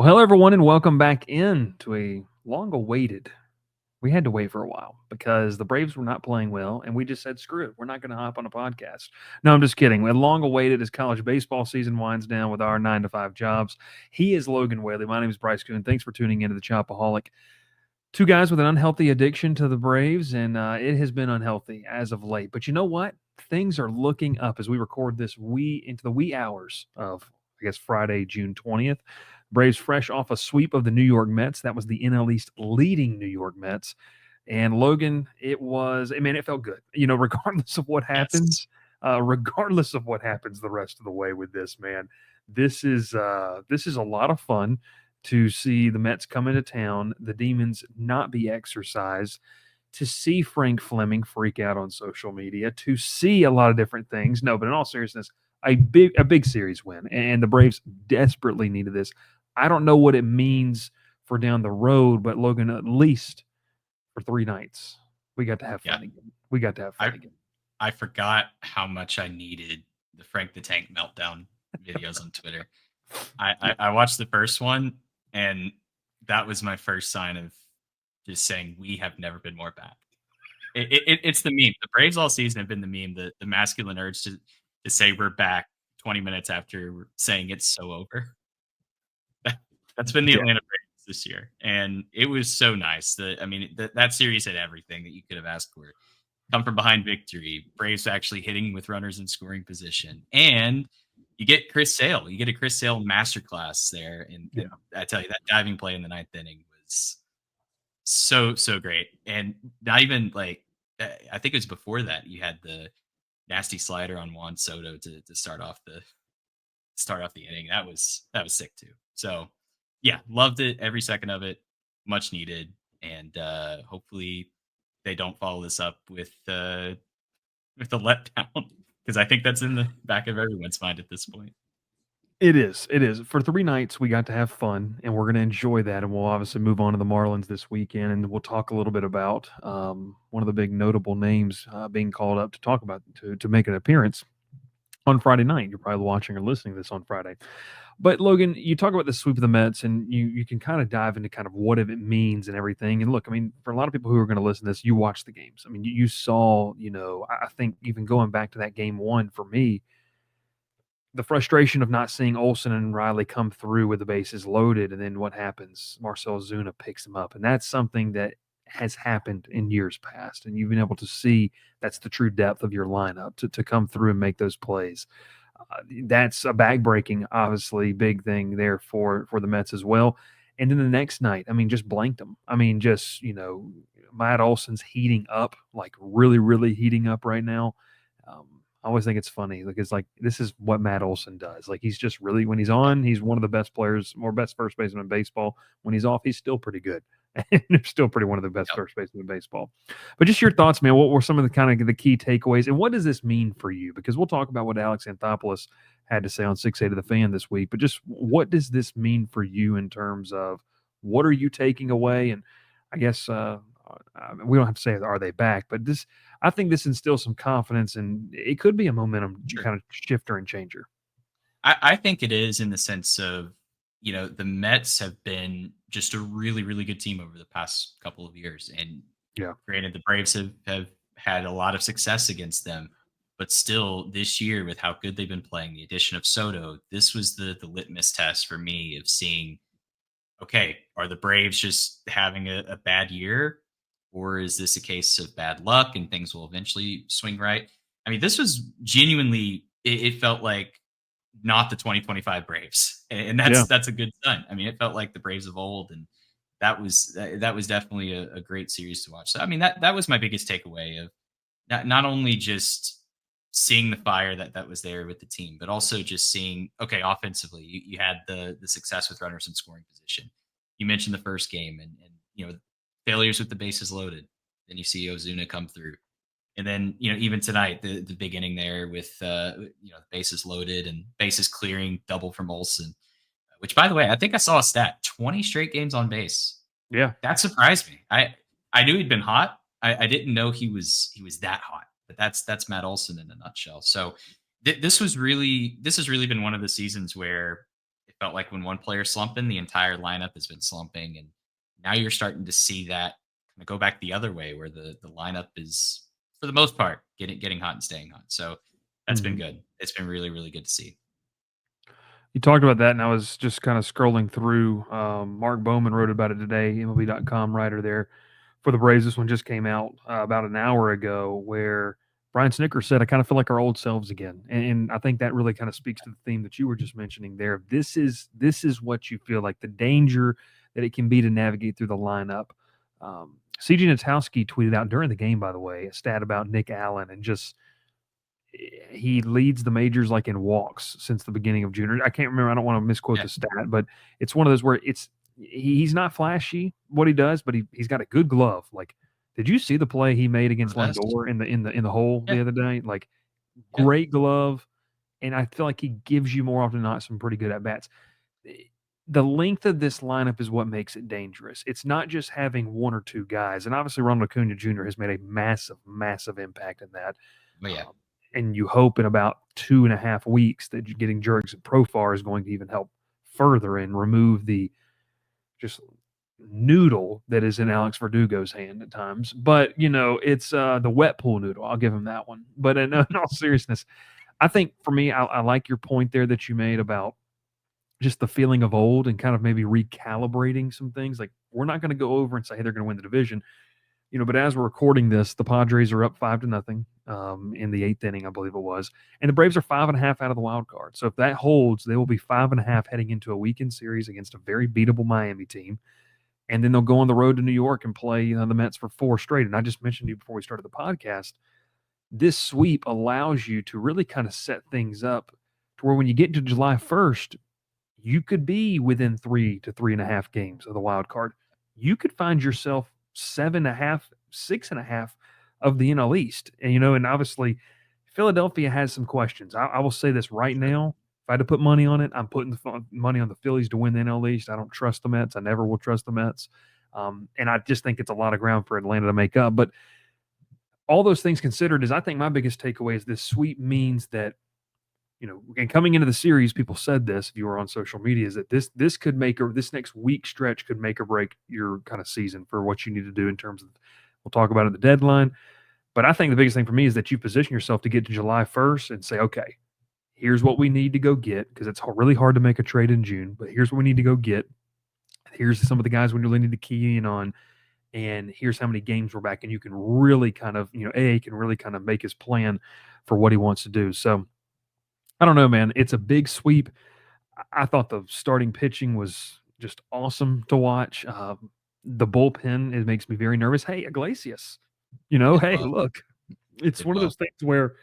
Well, hello everyone, and welcome back in to a long-awaited. We had to wait for a while because the Braves were not playing well, and we just said, "Screw it, we're not going to hop on a podcast." No, I'm just kidding. And long-awaited as college baseball season winds down with our 9 to 5 jobs. He is Logan Whaley. My name is Bryce Koon. Thanks for tuning into the Chopaholic. Two guys with an unhealthy addiction to the Braves, and it has been unhealthy as of late. But you know what? Things are looking up as we record this into the wee hours of, I guess, Friday, June 20th. Braves fresh off a sweep of the New York Mets. That was the NL East leading New York Mets. And Logan, it felt good. Regardless of what Yes. happens, regardless of what happens the rest of the way with this, man, this is a lot of fun to see the Mets come into town, the Demons not be exercised, to see Frank Fleming freak out on social media, to see a lot of different things. No, but in all seriousness, a big series win, and the Braves desperately needed this. I don't know what it means for down the road, but Logan, at least for 3 nights, we got to have Yeah. fun again. We got to have fun I again. I forgot how much I needed the Frank the Tank meltdown videos on Twitter. I watched the first one, and that was my first sign of just saying we have never been more back. It's the meme. The Braves all season have been the meme, the masculine urge to say we're back 20 minutes after saying it's so over. That's been the Yeah, Atlanta Braves this year, and it was so nice. That series had everything that you could have asked for. Come from behind victory, Braves actually hitting with runners in scoring position, and you get Chris Sale. You get a Chris Sale masterclass there, yeah. and I tell you that diving play in the ninth inning was so great. And not even like I think it was before that you had the nasty slider on Juan Soto to start off the inning. That was sick too. So yeah, loved it every second of it. Much needed, and hopefully they don't follow this up with a letdown because I think that's in the back of everyone's mind at this point. It is. It is. For 3 nights, we got to have fun, and we're going to enjoy that. And we'll obviously move on to the Marlins this weekend, and we'll talk a little bit about one of the big notable names being called up to talk about to make an appearance on Friday night. You're probably watching or listening to this on Friday. But Logan, you talk about the sweep of the Mets, and you can kind of dive into kind of what it means and everything. And look, I mean, for a lot of people who are going to listen to this, you watch the games. I mean, you saw, I think even going back to that game one for me, the frustration of not seeing Olsen and Riley come through with the bases loaded, and then what happens? Marcell Ozuna picks them up, and that's something that has happened in years past, and you've been able to see that's the true depth of your lineup to come through and make those plays. That's a bag breaking, obviously, big thing there for the Mets as well. And then the next night, I mean, just blanked them. I mean, just Matt Olson's heating up, like really, really heating up right now. I always think it's funny because like this is what Matt Olson does. Like he's just really when he's on, he's one of the best players or best first baseman in baseball. When he's off, he's still pretty good. And they're still pretty one of the best Yep. first basemen in baseball. But just your thoughts, man. What were some of the kind of the key takeaways, and what does this mean for you? Because we'll talk about what Alex Anthopoulos had to say on 680 of the Fan this week. But just what does this mean for you in terms of what are you taking away? And I guess we don't have to say are they back, but this I think this instills some confidence, and it could be a momentum Sure. kind of shifter and changer. I think it is in the sense of, the Mets have been just a really, really good team over the past couple of years. And Yeah, granted, the Braves have had a lot of success against them, but still this year with how good they've been playing, the addition of Soto, this was the litmus test for me of seeing, okay, are the Braves just having a bad year? Or is this a case of bad luck and things will eventually swing right? I mean, this was genuinely, it felt like not the 2025 Braves, and yeah, that's a good sign. I mean, it felt like the Braves of old, and that was definitely a great series to watch. So, I mean, that was my biggest takeaway of not only just seeing the fire that was there with the team, but also just seeing okay, offensively, you had the success with runners in scoring position. You mentioned the first game, and failures with the bases loaded. Then you see Ozuna come through. And then, even tonight, the beginning there with the bases loaded and bases clearing double from Olson, which by the way, I think I saw a stat, 20 straight games on base. yeah. That surprised me. I knew he'd been hot. I didn't know he was that hot. But that's Matt Olson in a nutshell. So this has really been one of the seasons where it felt like when one player's slumping, the entire lineup has been slumping, and now you're starting to see that kind of go back the other way, where the lineup is, for the most part, getting hot and staying hot. So that's been Mhm. good. It's been really really good to see. You talked about that, and I was just kind of scrolling through. Mark Bowman wrote about it today, MLB.com writer there for the Braves. This one just came out about an hour ago, where Brian Snicker said, "I kind of feel like our old selves again," and I think that really kind of speaks to the theme that you were just mentioning there. This is what you feel like, the danger that it can be to navigate through the lineup. CJ Natowski tweeted out during the game, by the way, a stat about Nick Allen, and just he leads the majors like in walks since the beginning of June. I can't remember. I don't want to misquote Yeah, the stat, but it's one of those where he's not flashy what he does, but he's got a good glove. Like, did you see the play he made one of against the best. Lindor in the hole Yeah, the other day? Like, yeah, great glove, and I feel like he gives you more often than not some pretty good at bats. The length of this lineup is what makes it dangerous. It's not just having one or two guys, and obviously Ronald Acuna Jr. has made a massive, massive impact in that. but yeah, Um, and you hope in about 2.5 weeks that getting Jurickson Profar is going to even help further and remove the just noodle that is in Alex Verdugo's hand at times. But it's the wet pool noodle. I'll give him that one. But in all seriousness, I think for me, I like your point there that you made about just the feeling of old and kind of maybe recalibrating some things. Like, we're not going to go over and say, hey, they're going to win the division. But as we're recording this, the Padres are up 5-0 in the eighth inning, I believe it was, and the Braves are 5.5 out of the wild card. So if that holds, they will be 5.5 heading into a weekend series against a very beatable Miami team, and then they'll go on the road to New York and play the Mets for four straight. And I just mentioned to you before we started the podcast, this sweep allows you to really kind of set things up to where when you get to July 1st, you could be within 3 to 3.5 games of the wild card. You could find yourself 7.5, 6.5 of the NL East. And obviously Philadelphia has some questions. I will say this right sure. now. If I had to put money on it, I'm putting the money on the Phillies to win the NL East. I don't trust the Mets. I never will trust the Mets. And I just think it's a lot of ground for Atlanta to make up. But all those things considered, is I think my biggest takeaway is this sweep means that and coming into the series, people said this, if you were on social media, is that this could make, or this next week stretch could make or break your kind of season for what you need to do in terms of, we'll talk about it at the deadline. But I think the biggest thing for me is that you position yourself to get to July 1st and say, okay, here's what we need to go get, because it's really hard to make a trade in June, but here's what we need to go get. Here's some of the guys we really need to key in on. And here's how many games we're back. And you can really kind of, AA can really kind of make his plan for what he wants to do. So I don't know, man. It's a big sweep. I thought the starting pitching was just awesome to watch. The bullpen, it makes me very nervous. Hey, Iglesias, Did hey, well. look, it's Did one of well. those things where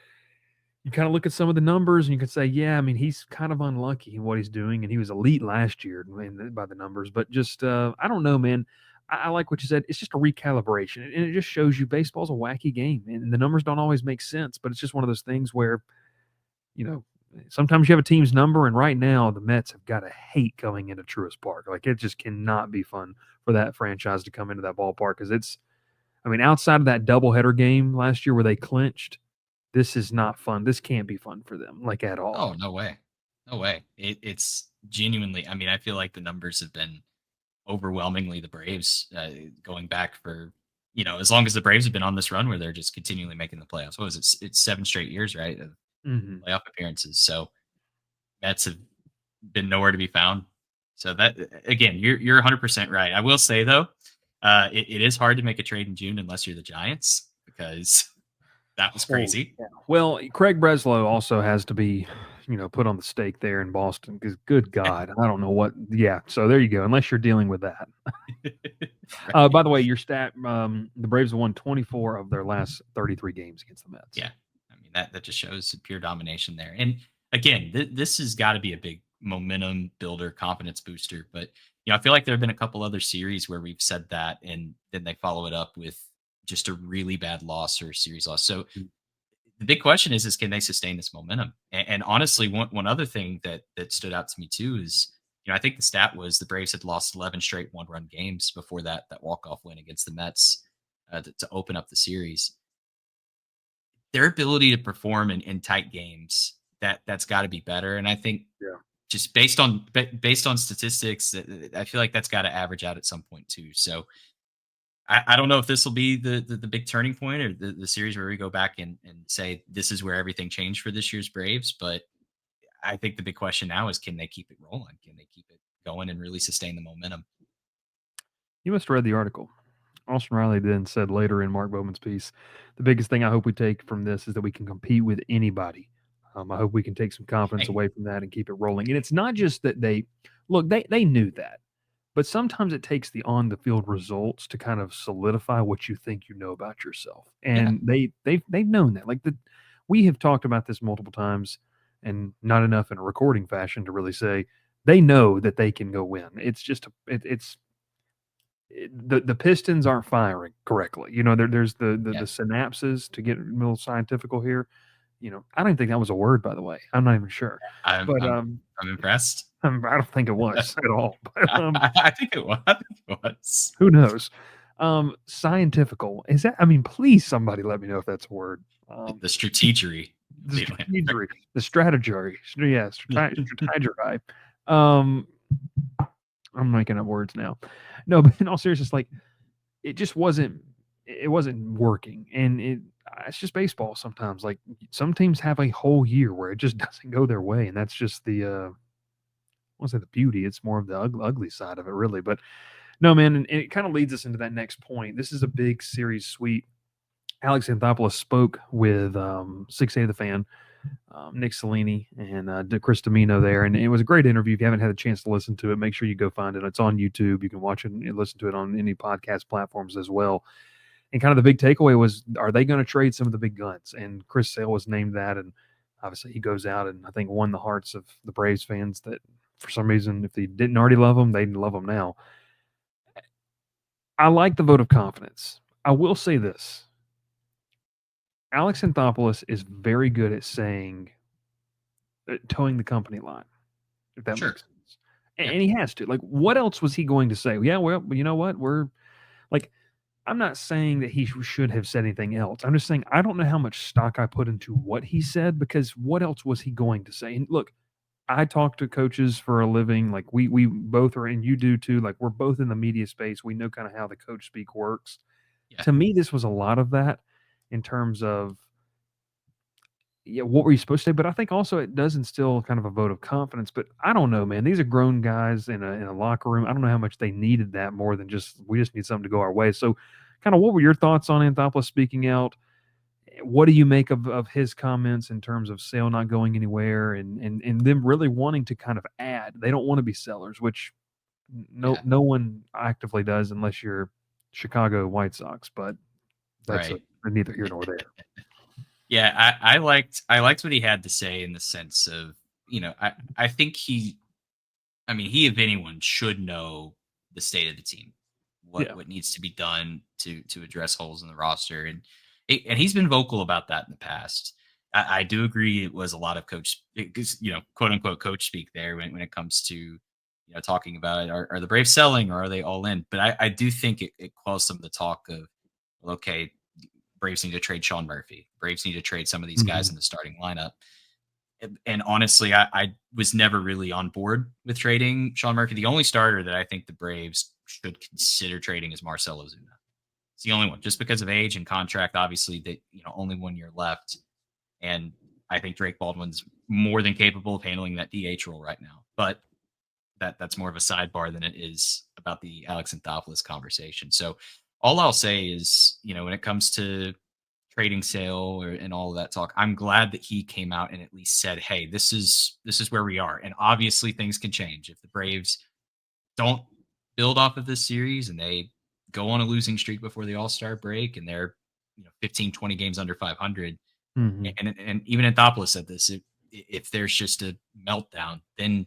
you kind of look at some of the numbers and you can say, yeah, I mean, he's kind of unlucky in what he's doing, and he was elite last year by the numbers. But just, I don't know, man. I like what you said. It's just a recalibration, and it just shows you baseball's a wacky game, and the numbers don't always make sense. But it's just one of those things where you know, sometimes you have a team's number, and right now the Mets have got to hate coming into Truist Park. Like, it just cannot be fun for that franchise to come into that ballpark, because I mean, outside of that doubleheader game last year where they clinched, this is not fun. This can't be fun for them, like, at all. Oh, no way. No way. It's genuinely, I mean, I feel like the numbers have been overwhelmingly the Braves, going back for, as long as the Braves have been on this run where they're just continually making the playoffs. What was it? It's 7 straight years, right, of Hmm. playoff appearances. So Mets have been nowhere to be found. So that, again, you're 100% right. I will say though, it is hard to make a trade in June unless you're the Giants, because that was Oh, crazy. yeah. Well, Craig Breslow also has to be, put on the stake there in Boston, because good God, I don't know what. Yeah, so there you go. Unless you're dealing with that. Right. By the way, your stat: the Braves have won 24 of their last 33 games against the Mets. Yeah. I mean, that just shows pure domination there. And again, this has got to be a big momentum builder, confidence booster. But I feel like there have been a couple other series where we've said that, and then they follow it up with just a really bad loss or series loss. So the big question is can they sustain this momentum? And honestly, one other thing that stood out to me too is, I think the stat was the Braves had lost 11 straight 1-run games before that walk off win against the Mets, to open up the series. Their ability to perform in tight games, that's got to be better. And I think Yeah. just based on statistics, I feel like that's got to average out at some point too. So I don't know if this will be the big turning point or the series where we go back and say this is where everything changed for this year's Braves. But I think the big question now is, can they keep it rolling? Can they keep it going and really sustain the momentum? You must have read the article. Austin Riley then said later in Mark Bowman's piece, the biggest thing I hope we take from this is that we can compete with anybody. I hope we can take some confidence Hey, away from that and keep it rolling. And it's not just that they knew that, but sometimes it takes the on the field results to kind of solidify what you think you know about yourself. yeah, And they've known that. We have talked about this multiple times, and not enough in a recording fashion to really say they know that they can go win. It's just the pistons aren't firing correctly. There's the yeah. synapses, to get a little scientifical here. I don't even think that was a word, by the way. I'm not even sure, I'm but I'm I'm impressed. I don't think it was at all. But I think it was. I think it was. who knows? Scientifical is that? I mean, please, somebody let me know if that's a word. The strategery of The the Atlanta strategery, Braves. the strategery, yeah, strategery. Um, I'm making up words now. No, but in all seriousness, it just wasn't working, and it's just baseball sometimes. Like, some teams have a whole year where it just doesn't go their way, and that's just I won't say the beauty. It's more of the ugly side of it, really. But no, man, and it kind of leads us into that next point. This is a big series sweep. Alex Anthopoulos spoke with 6A The Fan, Nick Cellini, and Chris Domino there. And it was a great interview. If you haven't had a chance to listen to it, make sure you go find it. It's on YouTube. You can watch it and listen to it on any podcast platforms as well. And kind of the big takeaway was, are they going to trade some of the big guns? And Chris Sale was named that. And obviously he goes out and I think won the hearts of the Braves fans that for some reason, if they didn't already love him, they love him now. I like the vote of confidence. I will say this. Alex Anthopoulos is very good at saying, towing the company line, if that Sure. makes sense. Yeah. And he has to. Like, what else was he going to say? Yeah, well, you know what? Like, I'm not saying that he should have said anything else. I'm just saying I don't know how much stock I put into what he said, because what else was he going to say? And look, I talk to coaches for a living. Like, we both are, and you do too. Like, we're both in the media space. We know kind of how the coach speak works. Yeah. To me, this was a lot of that in terms of, yeah, what were you supposed to say? But I think also it does instill kind of a vote of confidence. But I don't know, man. These are grown guys in a locker room. I don't know how much they needed that more than just, we just need something to go our way. So, kind of, what were your thoughts on Anthopoulos speaking out? What do you make of his comments in terms of Sale not going anywhere, and them really wanting to kind of add? They don't want to be sellers, which Yeah. no one actively does unless you're Chicago White Sox. But that's Right. neither here nor there. Yeah, I liked what he had to say in the sense of, I think he if anyone should know the state of the team, Yeah. what needs to be done to address holes in the roster, and he's been vocal about that in the past. I do agree it was a lot of quote unquote coach speak there when it comes to talking about, are the Braves selling or are they all in? But I do think it quells some of the talk of, well, okay, Braves need to trade Sean Murphy. Braves need to trade some of these guys Mhm. in the starting lineup. And honestly, I was never really on board with trading Sean Murphy. The only starter that I think the Braves should consider trading is Marcell Ozuna. It's the only one, just because of age and contract. Obviously, that only 1 year left, and I think Drake Baldwin's more than capable of handling that DH role right now. But that's more of a sidebar than it is about the Alex Anthopoulos conversation. So all I'll say is, when it comes to trading Sale and all of that talk, I'm glad that he came out and at least said, "Hey, this is where we are." And obviously, things can change if the Braves don't build off of this series and they go on a losing streak before the All-Star break and they're 15, 20 games under 500. Mhm. And even Anthopoulos said this: if there's just a meltdown, then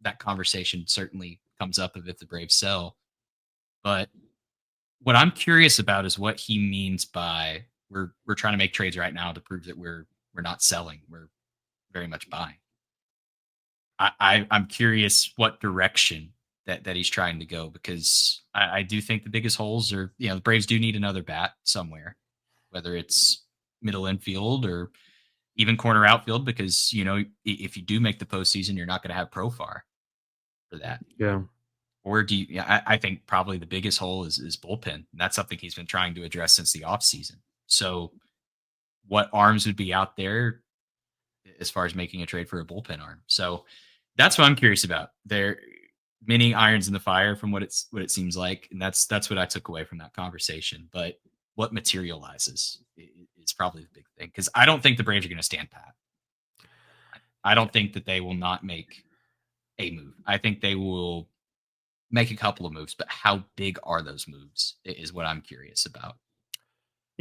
that conversation certainly comes up of if the Braves sell. But what I'm curious about is what he means by, we're trying to make trades right now to prove that we're not selling. We're very much buying. I'm curious what direction that he's trying to go, because I do think the biggest holes are, the Braves do need another bat somewhere, whether it's middle infield or even corner outfield, because if you do make the postseason, you're not going to have Profar for that. Yeah. Or do you? Yeah, I think probably the biggest hole is bullpen. And that's something he's been trying to address since the offseason. So, what arms would be out there as far as making a trade for a bullpen arm? So, that's what I'm curious about. There many irons in the fire from what it seems like, and that's what I took away from that conversation. But what materializes is probably the big thing, because I don't think the Braves are going to stand pat. I don't think that they will not make a move. I think they will make a couple of moves, but how big are those moves is what I'm curious about.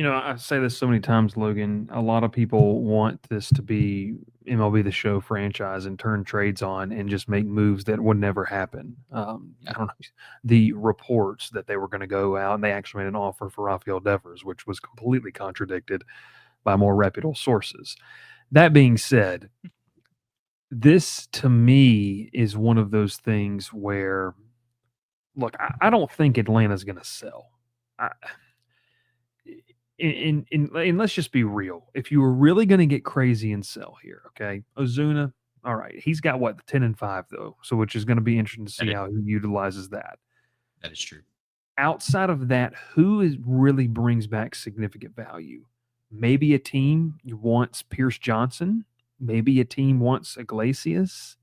I say this so many times, Logan. A lot of people want this to be MLB The Show franchise and turn trades on and just make moves that would never happen. I Yeah. don't know. The reports that they were going to go out and they actually made an offer for Rafael Devers, which was completely contradicted by more reputable sources. That being said, this to me is one of those things where, look, I don't think Atlanta's going to sell. I, and let's just be real. If you were really going to get crazy and sell here, okay, Ozuna, all right, he's got what 10-5 though, so which is going to be interesting to That see is, how he utilizes that. that is true. Outside of that, really brings back significant value? Maybe a team wants Pierce Johnson. Maybe a team wants Iglesias.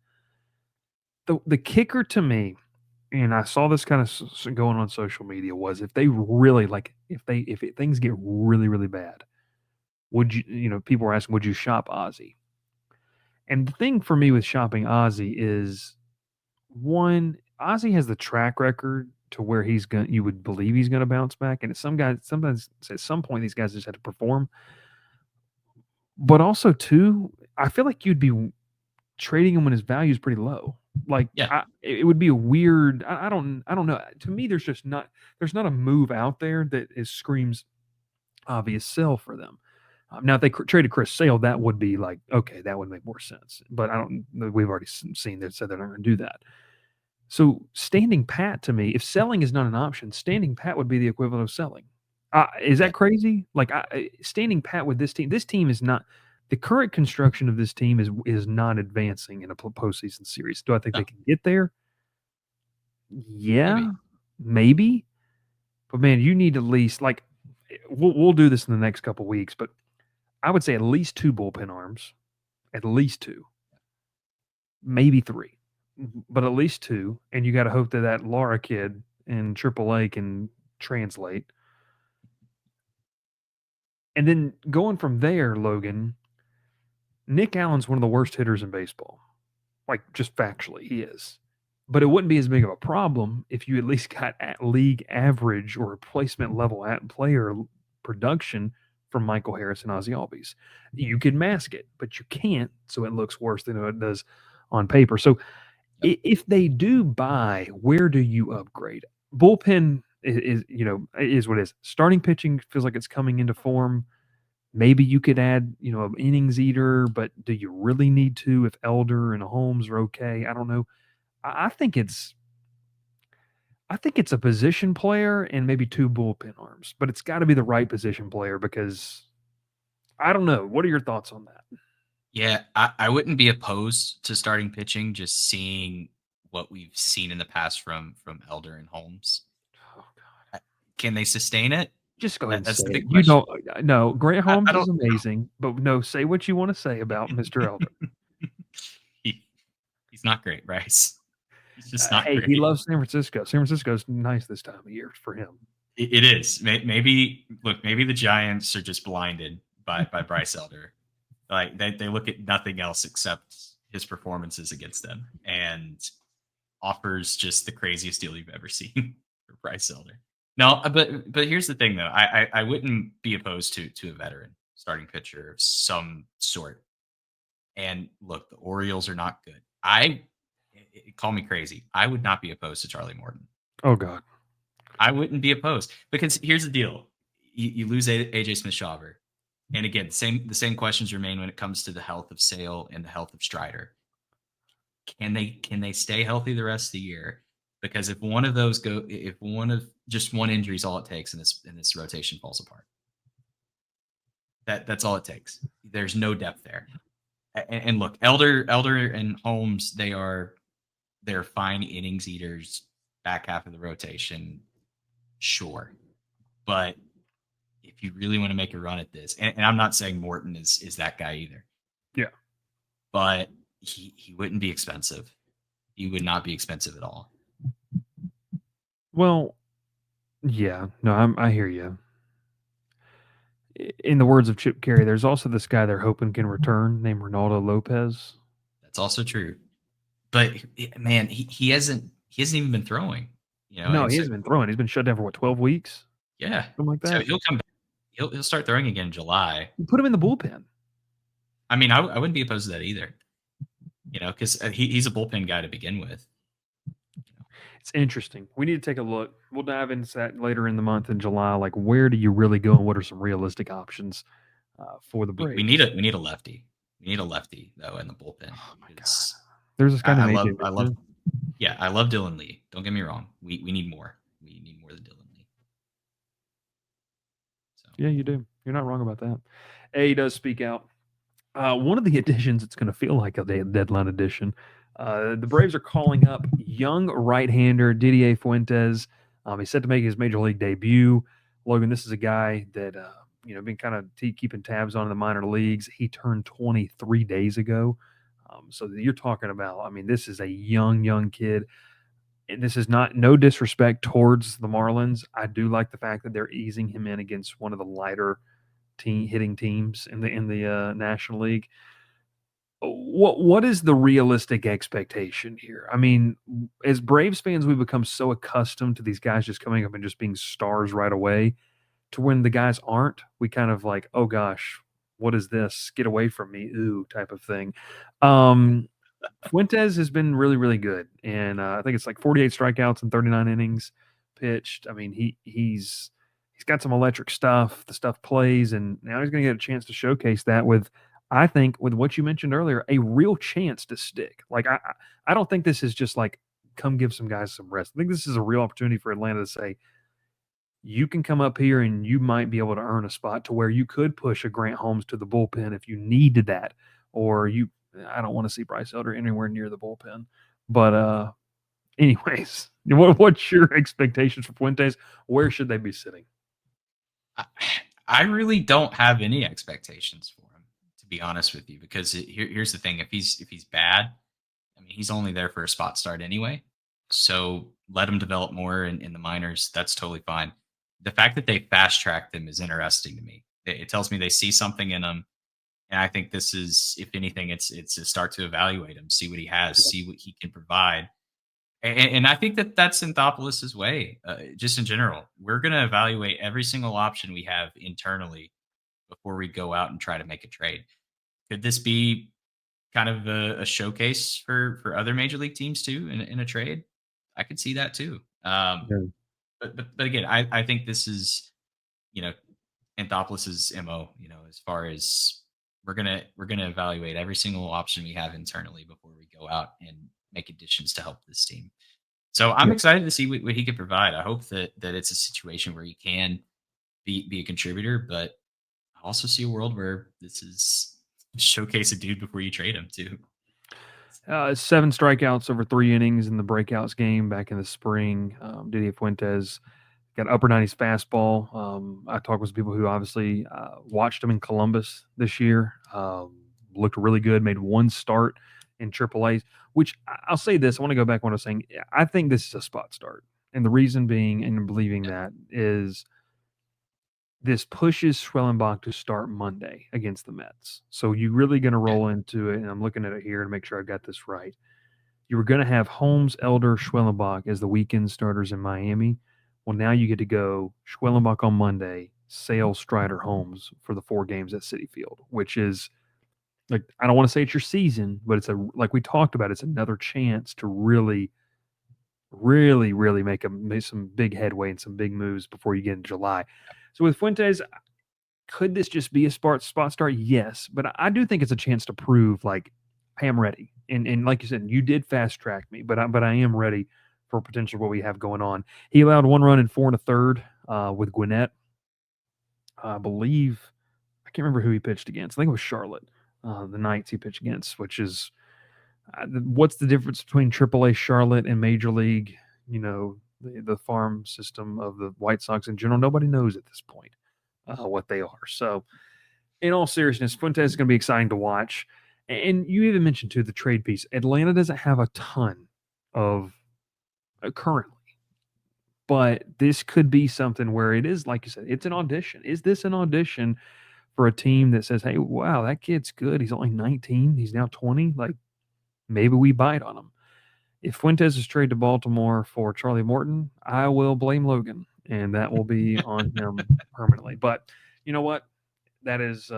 The kicker to me, and I saw this kind of going on social media, was if they really like if things get really bad, would people were asking, would you shop Ozzy? And the thing for me with shopping Ozzy is, one, Ozzy has the track record to where you would believe he's gonna bounce back. And sometimes at some point these guys just have to perform. But also too, I feel like you'd be trading him when his value is pretty low. Like Yeah. it would be a weird. I don't know. To me, there's not a move out there that screams obvious sell for them. Now, if they traded Chris Sale, that would be like, okay, that would make more sense. But I don't. We've already seen that said they're not going to do that. So standing pat to me, if selling is not an option, standing pat would be the equivalent of selling. Is Yeah. that crazy? Like standing pat with this team. This team is not. The current construction of this team is not advancing in a postseason series. Do I think No, they can get there? Yeah, maybe. maybe. But man, you need at least like we'll do this in the next couple weeks, but I would say at least two bullpen arms, at least two, maybe three, but at least two. And you got to hope that Laura kid in AAA can translate. And then going from there, Logan, Nick Allen's one of the worst hitters in baseball. Like just factually, he is. But it wouldn't be as big of a problem if you at least got at league average or replacement level at player production from Michael Harris and Ozzy Albies. You can mask it, but you can't, so it looks worse than it does on paper. So Yep. if they do buy, where do you upgrade? Bullpen is what it is. Starting pitching feels like it's coming into form. Maybe you could add, an innings eater, but do you really need to if Elder and Holmes are okay? I don't know. I I think it's I think it's a position player and maybe two bullpen arms, but it's got to be the right position player because I don't know. What are your thoughts on that? Yeah, I wouldn't be opposed to starting pitching, just seeing what we've seen in the past from Elder and Holmes. Oh God. Uh, Can they sustain it? Just go ahead and That's say the it. big You question. don't. No, Grant I Holmes don't is amazing, but no, say what you want to say about Mr. Elder. he, he's not great, Bryce. He's just not Hey, he great. loves San Francisco. San Francisco's nice this time of year for him. It is. Maybe look, maybe the Giants are just blinded by Bryce Elder. Like they look at nothing else except his performances against them, and offers just the craziest deal you've ever seen for Bryce Elder. No, but here's the thing though. I wouldn't be opposed to a veteran starting pitcher of some sort. And look, the Orioles are not good. Call me crazy. I would not be opposed to Charlie Morton. Oh God. I wouldn't be opposed, because here's the deal: you lose AJ Smith-Shawver, and again, the same questions remain when it comes to the health of Sale and the health of Strider. Can they stay healthy the rest of the year? Because if one of just one injury is all it takes, and this rotation falls apart. That's all it takes. There's no depth there. And look, Elder and Holmes, they're fine innings eaters, back half of the rotation, sure. But if you really want to make a run at this, and I'm not saying Morton is that guy either, Yeah. but he wouldn't be expensive. He would not be expensive at all. Well, yeah. No, I hear you. In the words of Chip Carey, there's also this guy they're hoping can return named Ronaldo Lopez. That's also true. But man, he hasn't even been throwing. No, And he so hasn't been throwing. He's been shut down for what, 12 weeks? yeah, Something like so that. he'll come back. He'll start throwing again in July. You put him in the bullpen. I mean, I wouldn't be opposed to that either. Because he's a bullpen guy to begin with. It's interesting. We need to take a look. We'll dive into that later in the month in July. Like, where do you really go, and what are some realistic options for the We Braves? need a lefty. We need a lefty though in the bullpen. Oh my god! There's this guy named AJ Mitchell. Yeah, I love Dylan Lee. Don't get me wrong. We need more. We need more than Dylan Lee. So. Yeah, you do. You're not wrong about that. A does speak out. One of the additions, it's going to feel like a deadline addition. The Braves are calling up young right-hander Didier Fuentes. He's set to make his major league debut. Logan, this is a guy that been kind of keeping tabs on in the minor leagues. He turned 20 3 days ago. So you're talking about, I mean, this is a young kid. And this is no disrespect towards the Marlins. I do like the fact that they're easing him in against one of the lighter hitting teams in the National League. What is the realistic expectation here? I mean, as Braves fans, we've become so accustomed to these guys just coming up and just being stars right away, to when the guys aren't, we kind of like, oh gosh, what is this? Get away from me, ooh, type of thing. Fuentes has been really, really good, and I think it's like 48 strikeouts and 39 innings pitched. I mean, he's got some electric stuff. The stuff plays, and now he's going to get a chance to showcase that with, I think, with what you mentioned earlier, a real chance to stick. Like I don't think this is just like come give some guys some rest. I think this is a real opportunity for Atlanta to say, you can come up here and you might be able to earn a spot to where you could push a Grant Holmes to the bullpen if you needed that, or you. I don't want to see Bryce Elder anywhere near the bullpen, but anyways, what's your expectations for Fuentes? Where should they be sitting? I really don't have any expectations for him, to be honest with you, because here's the thing: if he's bad, I mean, he's only there for a spot start anyway. So let him develop more in the minors. That's totally fine. The fact that they fast tracked him is interesting to me. It tells me they see something in him, and I think this is, if anything, it's a start to evaluate him, see what he has, see what he can provide. And I think that's Anthopoulos' way, just in general. We're going to evaluate every single option we have internally before we go out and try to make a trade. Could this be kind of a showcase for other major league teams too in a trade? I could see that too. But again, I think this is, Anthopoulos' MO, as far as we're gonna evaluate every single option we have internally before we go out and make additions to help this team. So I'm excited to see what he could provide. I hope that it's a situation where he can be a contributor, but I also see a world where this is showcase a dude before you trade him too. 7 strikeouts over 3 innings in the breakouts game back in the spring. Didier Fuentes got upper 90s fastball. I talked with some people who obviously watched him in Columbus this year. Looked really good. Made one start in AAA, which I'll say this. I want to go back to what I was saying. I think this is a spot start. And the reason being, and believing that, is this pushes Schwellenbach to start Monday against the Mets. So you're really going to roll into it, and I'm looking at it here to make sure I got this right. You were going to have Holmes, Elder, Schwellenbach as the weekend starters in Miami. Well, now you get to go Schwellenbach on Monday, Sale, Strider, Holmes for the 4 games at Citi Field, which is, like, I don't want to say it's your season, but it's like we talked about, it's another chance to really make some big headway and some big moves before you get in July. So with Fuentes, could this just be a spot start? Yes, but I do think it's a chance to prove, like, hey, I'm ready. And like you said, you did fast track me, but I am ready for potential what we have going on. He allowed 1 run in 4 1/3 with Gwinnett. I believe, I can't remember who he pitched against. I think it was Charlotte, the Knights he pitched against, which is what's the difference between AAA Charlotte and Major League, the farm system of the White Sox in general? Nobody knows at this point what they are. So, in all seriousness, Fuentes is going to be exciting to watch. And you even mentioned, too, the trade piece. Atlanta doesn't have a ton of currently, but this could be something where it is, like you said, it's an audition. Is this an audition for a team that says, hey, wow, that kid's good. He's only 19. He's now 20. Like, maybe we bite on him. If Fuentes is traded to Baltimore for Charlie Morton, I will blame Logan, and that will be on him permanently. But you know what? That's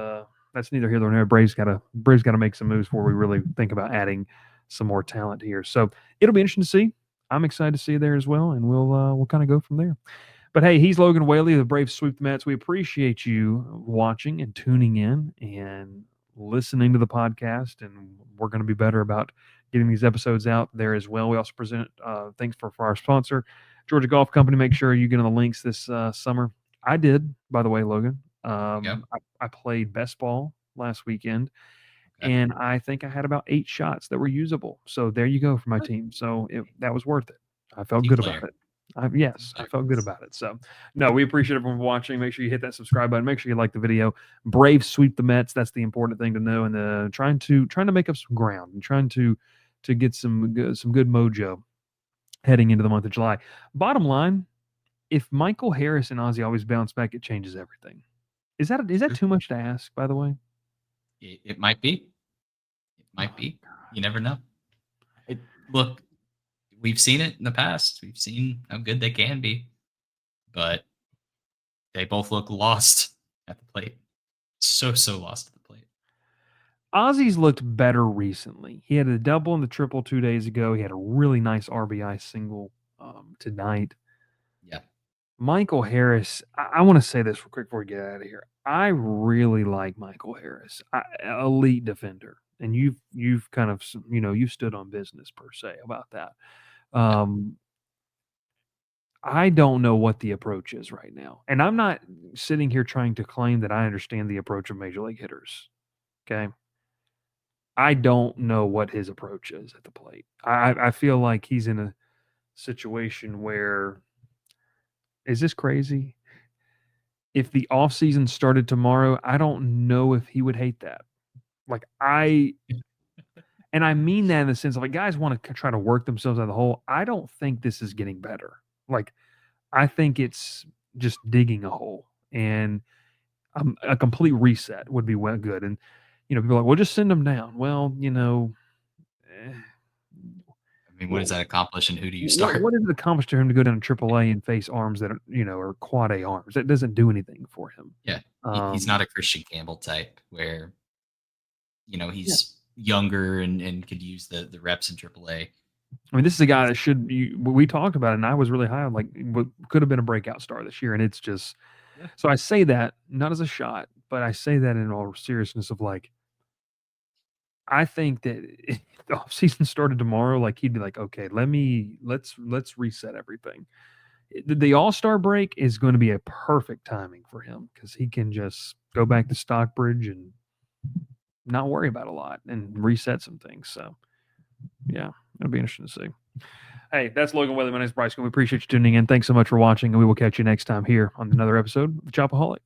neither here nor there. Braves got to make some moves before we really think about adding some more talent here. So it'll be interesting to see. I'm excited to see you there as well, and we'll kind of go from there. But hey, he's Logan Whaley. The Braves sweep the Mets. We appreciate you watching and tuning in and listening to the podcast, and we're going to be better about getting these episodes out there as well. We also present thanks for our sponsor, Georgia Golf Company. Make sure you get on the links this summer. I did, by the way, Logan. I played best ball last weekend, and I think I had about 8 shots that were usable. So there you go for my team. So that was worth it. I felt good about it. I felt good about it. So, no, we appreciate everyone watching. Make sure you hit that subscribe button. Make sure you like the video. Braves sweep the Mets. That's the important thing to know. And trying to make up some ground and trying to get some good mojo heading into the month of July. Bottom line, if Michael Harris and Ozzy always bounce back, it changes everything. Is that too much to ask? By the way, it might be. It might be. You never know. Look. We've seen it in the past. We've seen how good they can be, but they both look lost at the plate. So lost at the plate. Ozzy's looked better recently. He had a double and the triple 2 days ago. He had a really nice RBI single tonight. Yeah. Michael Harris, I want to say this real quick before we get out of here. I really like Michael Harris, elite defender, and you've kind of you've stood on business per se about that. I don't know what the approach is right now. And I'm not sitting here trying to claim that I understand the approach of major league hitters. Okay. I don't know what his approach is at the plate. I feel like he's in a situation where, is this crazy? If the offseason started tomorrow, I don't know if he would hate that. Like and I mean that in the sense of like guys want to try to work themselves out of the hole. I don't think this is getting better. Like I think it's just digging a hole, and a complete reset would be good. And people are like, well, just send them down. Well, I mean, what does that accomplish, and who do you start? What does it accomplish to him to go down to AAA and face arms that are quad A arms? That doesn't do anything for him. Yeah, he's not a Christian Campbell type where he's younger and could use the reps in AAA. I mean, this is a guy that we talked about it, and I was really high on, like, what could have been a breakout star this year, and it's just so I say that not as a shot, but I say that in all seriousness of, like, I think that if the offseason started tomorrow, like, he'd be like, "Okay, let's reset everything." The All-Star break is gonna be a perfect timing for him because he can just go back to Stockbridge and not worry about a lot and reset some things, so, yeah. It'll be interesting to see. Hey, that's Logan Whaley. My name is Bryce. We appreciate you tuning in. Thanks so much for watching, and we will catch you next time here on another episode of the Chopaholic.